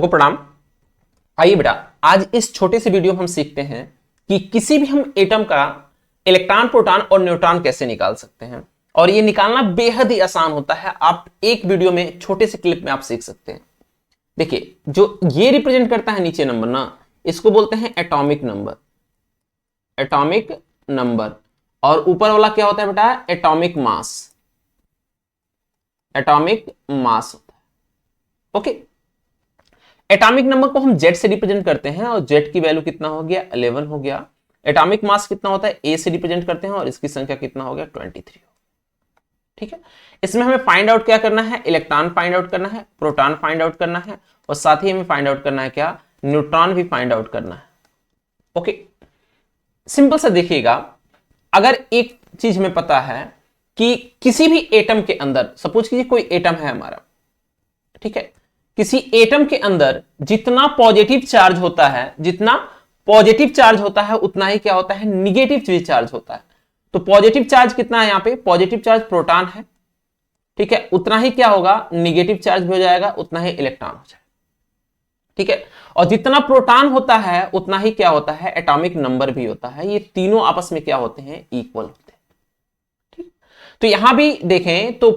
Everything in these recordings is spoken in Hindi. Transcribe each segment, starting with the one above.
को प्रणाम। आइए बेटा, आज इस छोटे से वीडियो में हम सीखते हैं कि किसी भी हम एटम का इलेक्ट्रॉन, प्रोटॉन और न्यूट्रॉन कैसे निकाल सकते हैं। और ये निकालना बेहद ही आसान होता है। आप एक वीडियो में, छोटे से क्लिप में आप सीख सकते हैं। देखिए, जो ये रिप्रेजेंट करता है नीचे नंबर ना, इसको बोलते हैं एटॉमिक नंबर। Atomic number. और ऊपर वाला क्या होता है बेटा? Atomic mass. एटॉमिक मास होता है। ओके, एटॉमिक नंबर को हम जेड से रिप्रेजेंट करते हैं और जेड की वैल्यू कितना हो गया? 11 हो गया। एटॉमिक मास कितना होता है? ए से रिप्रेजेंट करते हैं और इसकी संख्या कितना हो गया? 23। ठीक है, इसमें हमें फाइंड आउट क्या करना है? इलेक्ट्रॉन फाइंड आउट करना है, प्रोटॉन फाइंड आउट करना है और साथ ही हमें फाइंड आउट करना है क्या? न्यूट्रॉन भी फाइंड आउट करना है। ओके, सिंपल सा देखिएगा, अगर एक चीज हमें पता है कि किसी भी एटम के अंदर, सपोज कीजिए कोई एटम है हमारा, ठीक है, किसी एटम के अंदर जितना पॉजिटिव चार्ज होता है, जितना पॉजिटिव चार्ज होता है उतना ही क्या होता है? निगेटिव चार्ज होता है। तो पॉजिटिव चार्ज कितना है यहां पे? पॉजिटिव चार्ज प्रोटॉन है, ठीक है, उतना ही क्या होगा? निगेटिव चार्ज भी हो जाएगा, उतना ही इलेक्ट्रॉन हो जाएगा। ठीक है, और जितना प्रोटॉन होता है उतना ही क्या होता है? एटॉमिक नंबर भी होता है। ये तीनों आपस में क्या होते हैं? इक्वल होते हैं। ठीक, तो यहां भी देखें तो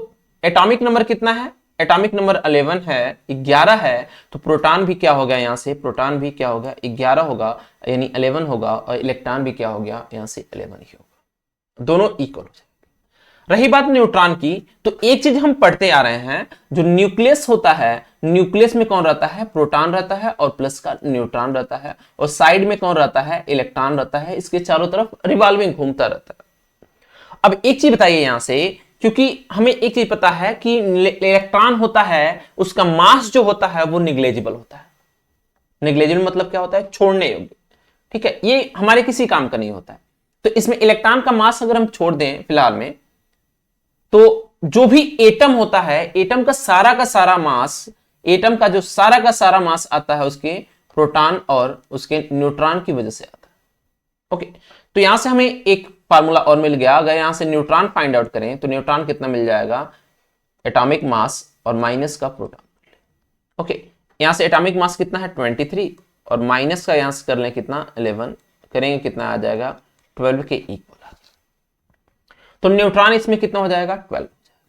एटॉमिक नंबर कितना है? एटॉमिक नंबर 11 है, 11 है। तो प्रोटॉन भी क्या हो गया यहां से? प्रोटॉन भी क्या होगा? 11 होगा, यानी 11 होगा। और इलेक्ट्रॉन भी क्या हो गया? यहां से 11 ही होगा। दोनों इक्वल हो जाएंगे। रही बात न्यूट्रॉन की, तो एक चीज हम पढ़ते आ रहे हैं, जो न्यूक्लियस होता है, न्यूक्लियस में कौन रहता है? प्रोटॉन रहता है और प्लस का न्यूट्रॉन रहता है। और साइड में कौन रहता है? इलेक्ट्रॉन रहता है। इसके चारों तरफ रिवॉल्विंग घूमता रहता है। अब एक चीज बताइए यहां से, क्योंकि हमें एक चीज पता है कि इलेक्ट्रॉन होता है, उसका मास जो होता है वो निग्लेजिबल होता है। निग्लेजिबल मतलब क्या होता है? छोड़ने योग्य। ठीक है, ये हमारे किसी काम का नहीं होता है। तो इसमें इलेक्ट्रॉन का मास अगर हम छोड़ दें फिलहाल में, तो जो भी एटम होता है, एटम का सारा मास, एटम का जो सारा का सारा मास आता है उसके प्रोटॉन और उसके न्यूट्रॉन की वजह से आता है। ओके, तो यहां से हमें एक फार्मूला और मिल गया। अगर यहां से न्यूट्रॉन फाइंड आउट करें तो न्यूट्रॉन कितना मिल जाएगा? एटॉमिक मास और माइनस का प्रोटॉन। ओके, यहां से एटॉमिक मास कितना है? 23 और माइनस का यहां से कर लें कितना? 11 करेंगे, कितना आ जाएगा? 12 के इक्वल। तो न्यूट्रॉन इसमें कितना हो जाएगा? 12।